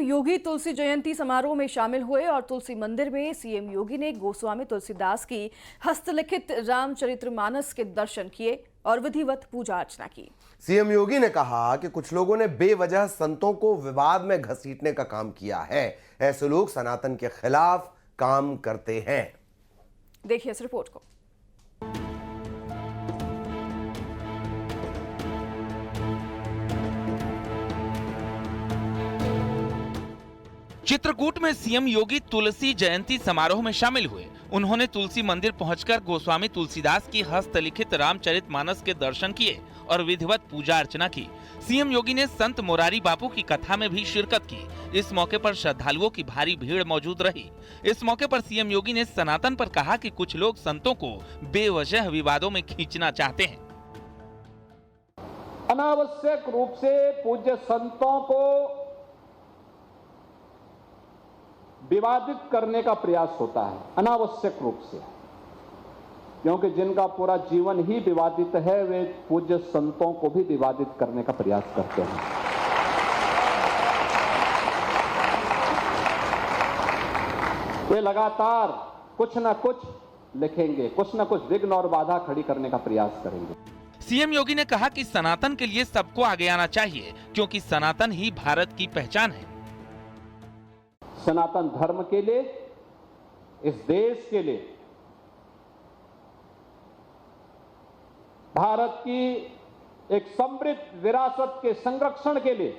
योगी तुलसी जयंती समारोह में शामिल हुए और तुलसी मंदिर में सीएम योगी ने गोस्वामी तुलसीदास की हस्तलिखित रामचरितमानस के दर्शन किए और विधिवत पूजा अर्चना की। सीएम योगी ने कहा कि कुछ लोगों ने बेवजह संतों को विवाद में घसीटने का काम किया है। ऐसे लोग सनातन के खिलाफ काम करते हैं। देखिए इस रिपोर्ट को। चित्रकूट में सीएम योगी तुलसी जयंती समारोह में शामिल हुए। उन्होंने तुलसी मंदिर पहुंचकर गोस्वामी तुलसीदास की हस्तलिखित रामचरितमानस के दर्शन किए और विधिवत पूजा अर्चना की। सीएम योगी ने संत मोरारी बापू की कथा में भी शिरकत की। इस मौके पर श्रद्धालुओं की भारी भीड़ मौजूद रही। इस मौके पर सीएम योगी ने सनातन पर कहा कि कुछ लोग संतों को बेवजह विवादों में खींचना चाहते हैं। अनावश्यक रूप से पूज्य संतों को विवादित करने का प्रयास होता है, अनावश्यक रूप से, क्योंकि जिनका पूरा जीवन ही विवादित है वे पूज्य संतों को भी विवादित करने का प्रयास करते हैं। वे लगातार कुछ न कुछ लिखेंगे, कुछ न कुछ विघ्न और बाधा खड़ी करने का प्रयास करेंगे। सीएम योगी ने कहा कि सनातन के लिए सबको आगे आना चाहिए, क्योंकि सनातन ही भारत की पहचान है। सनातन धर्म के लिए, इस देश के लिए, भारत की एक समृद्ध विरासत के संरक्षण के लिए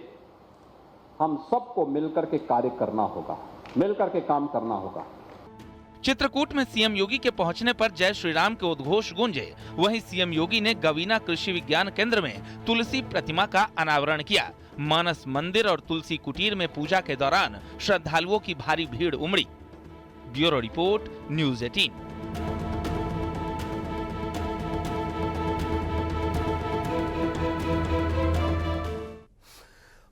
हम सबको मिलकर के कार्य करना होगा, मिलकर के काम करना होगा। चित्रकूट में सीएम योगी के पहुंचने पर जय श्री राम के उद्घोष गूंजे। वहीं सीएम योगी ने गवीना कृषि विज्ञान केंद्र में तुलसी प्रतिमा का अनावरण किया। मानस मंदिर और तुलसी कुटीर में पूजा के दौरान श्रद्धालुओं की भारी भीड़ उमड़ी। Bureau report, news 18।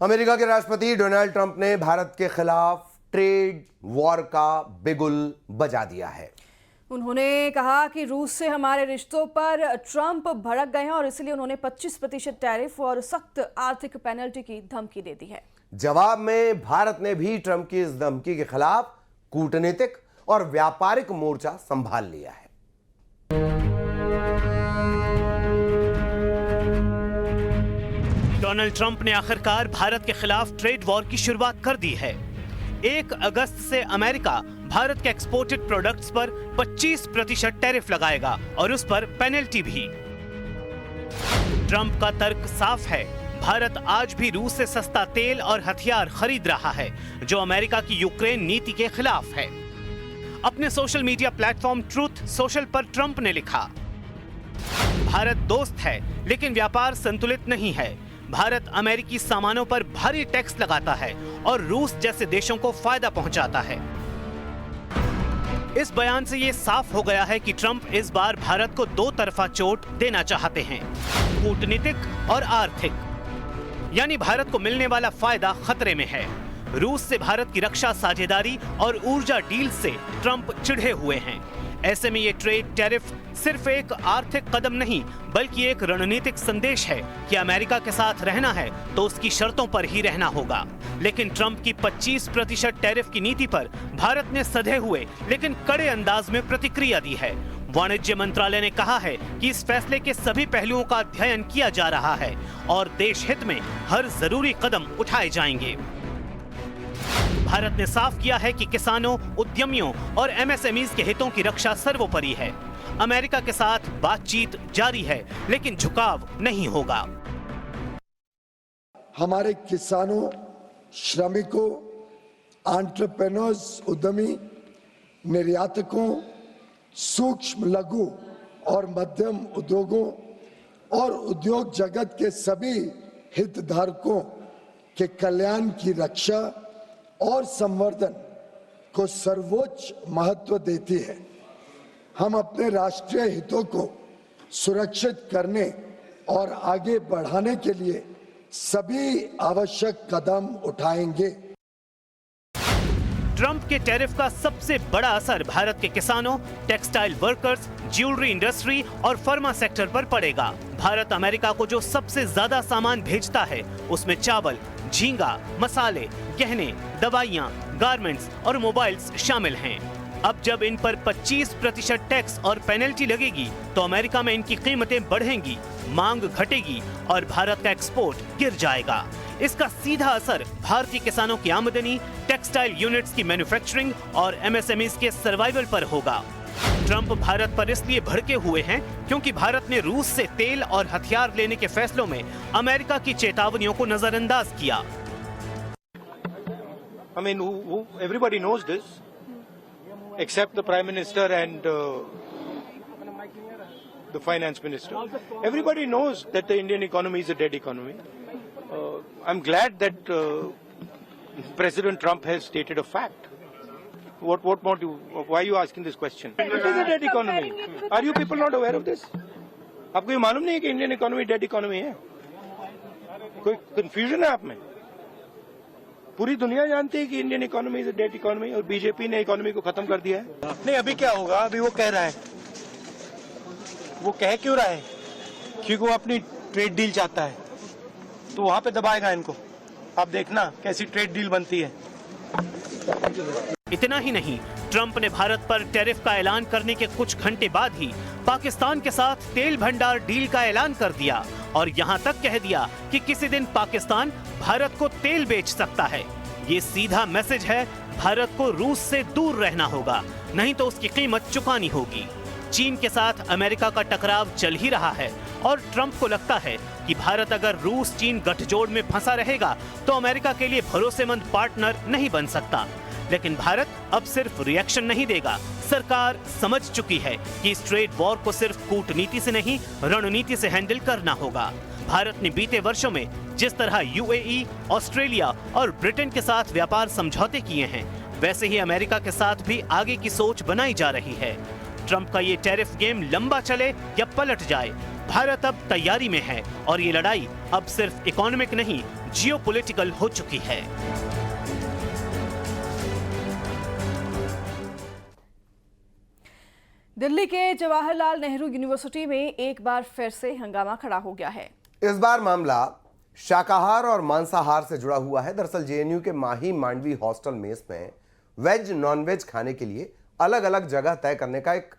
अमेरिका के राष्ट्रपति डोनाल्ड ट्रंप ने भारत के खिलाफ ट्रेड वॉर का बिगुल बजा दिया है। उन्होंने कहा कि रूस से हमारे रिश्तों पर ट्रंप भड़क गए हैं और इसलिए उन्होंने 25% टैरिफ और सख्त आर्थिक पेनल्टी की धमकी दे दी है। जवाब में भारत ने भी ट्रंप की इस धमकी के खिलाफ कूटनीतिक और व्यापारिक मोर्चा संभाल लिया है। डोनाल्ड ट्रंप ने आखिरकार भारत के खिलाफ ट्रेड वॉर की शुरुआत कर दी है। 1 अगस्त से अमेरिका भारत के एक्सपोर्टेड प्रोडक्ट्स पर 25% टैरिफ लगाएगा और उस पर पेनल्टी भी। ट्रंप का तर्क साफ है, भारत आज भी रूस से सस्ता तेल और हथियार खरीद रहा है, जो अमेरिका की यूक्रेन नीति के खिलाफ है। अपने social media platform truth social पर ट्रंप ने लिखा, भारत दोस्त है लेकिन व्यापार संतुलित नहीं है। भारत अमेरिकी सामानों पर भारी टैक्स लगाता है और रूस जैसे देशों को फायदा पहुंचाता है। इस बयान से ये साफ हो गया है कि ट्रंप इस बार भारत को दो तरफा चोट देना चाहते हैं, कूटनीतिक और आर्थिक। यानी भारत को मिलने वाला फायदा खतरे में है। रूस से भारत की रक्षा साझेदारी और ऊर्जा डील से ट्रंप चिढ़े हुए हैं। ऐसे में ये ट्रेड टैरिफ सिर्फ एक आर्थिक कदम नहीं बल्कि एक रणनीतिक संदेश है कि अमेरिका के साथ रहना है तो उसकी शर्तों पर ही रहना होगा। लेकिन ट्रंप की 25% टैरिफ की नीति पर भारत ने सधे हुए लेकिन कड़े अंदाज में प्रतिक्रिया दी है। वाणिज्य मंत्रालय ने कहा है कि इस फैसले के सभी पहलुओं का अध्ययन किया जा रहा है और देश हित में हर जरूरी कदम उठाए जाएंगे। भारत ने साफ किया है कि किसानों, उद्यमियों और एमएसएमईज के हितों की रक्षा सर्वोपरि है। अमेरिका के साथ बातचीत जारी है लेकिन झुकाव नहीं होगा। हमारे किसानों, श्रमिकों, एंटरप्रेन्योर्स, उद्यमी, निर्यातकों, सूक्ष्म, लघु और मध्यम उद्योगों और उद्योग जगत के सभी हितधारकों के कल्याण की रक्षा और संवर्धन को सर्वोच्च महत्व देती है। हम अपने राष्ट्रीय हितों को सुरक्षित करने और आगे बढ़ाने के लिए सभी आवश्यक कदम उठाएंगे। ट्रंप के टैरिफ का सबसे बड़ा असर भारत के किसानों, टेक्सटाइल वर्कर्स, ज्वेलरी इंडस्ट्री और फार्मा सेक्टर पर पड़ेगा। भारत अमेरिका को जो सबसे ज्यादा सामान भेजता है उसमें चावल, झींगा, मसाले, गहने, दवाइयां, गारमेंट्स और मोबाइल्स शामिल हैं। अब जब इन पर 25% टैक्स और पेनल्टी लगेगी तो अमेरिका में इनकी कीमतें बढ़ेंगी, मांग घटेगी और भारत का एक्सपोर्ट गिर जाएगा। इसका सीधा असर भारतीय किसानों की आमदनी, टेक्सटाइल यूनिट्स की मैन्युफैक्चरिंग और एमएसएमईज के सर्वाइवल पर होगा। ट्रंप भारत पर इसलिए भड़के हुए हैं क्योंकि भारत ने रूस से तेल और हथियार लेने के फैसलों में अमेरिका की चेतावनियों को नजरअंदाज किया। I mean, everybody knows this, except the Prime Minister and the Finance Minister. Everybody knows that the Indian economy is a dead economy. I'm glad that President Trump has stated a fact. What more do? Why are you asking this question? It is a dead economy. Are you people not aware of this? आपको ये मालूम नहीं है कि Indian economy dead economy है? कोई confusion है आप में? पूरी दुनिया जानती है कि Indian economy is a dead economy और बीजेपी ने इकोनॉमी को खत्म कर दिया है। नहीं, अभी क्या होगा? अभी वो कह रहा है। वो कह क्यों रहा है? क्योंकि वो अपनी ट्रेड डील चाहता है, तो वहां पे दबाएगा इनको। आप देखना कैसी ट्रेड डील बनती है। इतना ही नहीं, ट्रंप ने भारत पर टैरिफ का ऐलान करने के कुछ घंटे बाद ही पाकिस्तान के साथ तेल भंडार डील का ऐलान कर दिया और यहां तक कह दिया कि किसी दिन पाकिस्तान भारत को तेल बेच सकता है। ये सीधा मैसेज है, भारत को रूस से दूर रहना होगा, नहीं तो उसकी कीमत चुकानी होगी। चीन के साथ अमेरिका का टकराव चल ही रहा है और ट्रंप को लगता है कि भारत अगर रूस चीन गठजोड़ में फंसा रहेगा तो अमेरिका के लिए भरोसेमंद पार्टनर नहीं बन सकता। लेकिन भारत अब सिर्फ रिएक्शन नहीं देगा। सरकार समझ चुकी है कि इस ट्रेड वॉर को सिर्फ कूटनीति से नहीं, रणनीति से हैंडल करना होगा। भारत ने बीते वर्षों में जिस तरह यूएई, ऑस्ट्रेलिया और ब्रिटेन के साथ व्यापार समझौते किए हैं, वैसे ही अमेरिका के साथ भी आगे की सोच बनाई जा रही है। ट्रंप का ये टैरिफ गेम लंबा चले या पलट जाए, भारत अब तैयारी में है और ये लड़ाई अब सिर्फ इकोनॉमिक नहीं, जियोपॉलिटिकल हो चुकी है। दिल्ली के जवाहरलाल नेहरू यूनिवर्सिटी में एक बार फिर से हंगामा खड़ा हो गया है। इस बार मामला शाकाहार और मांसाहार से जुड़ा हुआ है। दरअसल जेएनयू के माही मांडवी हॉस्टल मेस में वेज नॉन वेज खाने के लिए अलग अलग जगह तय करने का एक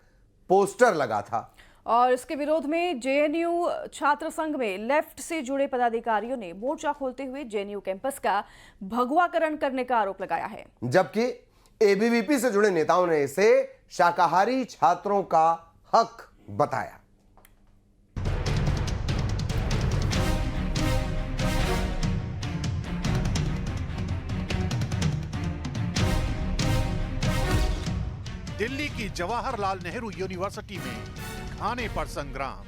पोस्टर लगा था और इसके विरोध में जेएनयू छात्र संघ में लेफ्ट से जुड़े पदाधिकारियों ने मोर्चा खोलते हुए जेएनयू कैंपस का भगवाकरण करने का आरोप लगाया है, जबकि एबीवीपी से जुड़े नेताओं ने इसे शाकाहारी छात्रों का हक बताया। दिल्ली की जवाहरलाल नेहरू यूनिवर्सिटी में खाने पर संग्राम।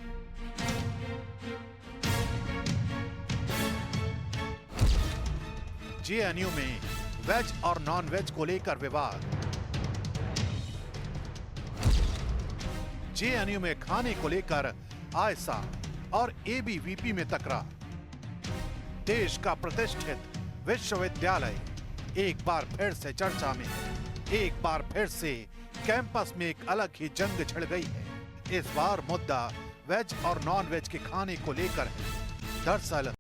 जेएनयू में वेज और नॉन वेज को लेकर विवाद। जेएनयू में खाने को लेकर आयसा और एबीवीपी में तकरार। देश का प्रतिष्ठित विश्वविद्यालय एक बार फिर से चर्चा में। एक बार फिर से कैंपस में एक अलग ही जंग छिड़ गई है। इस बार मुद्दा वेज और नॉन वेज के खाने को लेकर है। दरअसल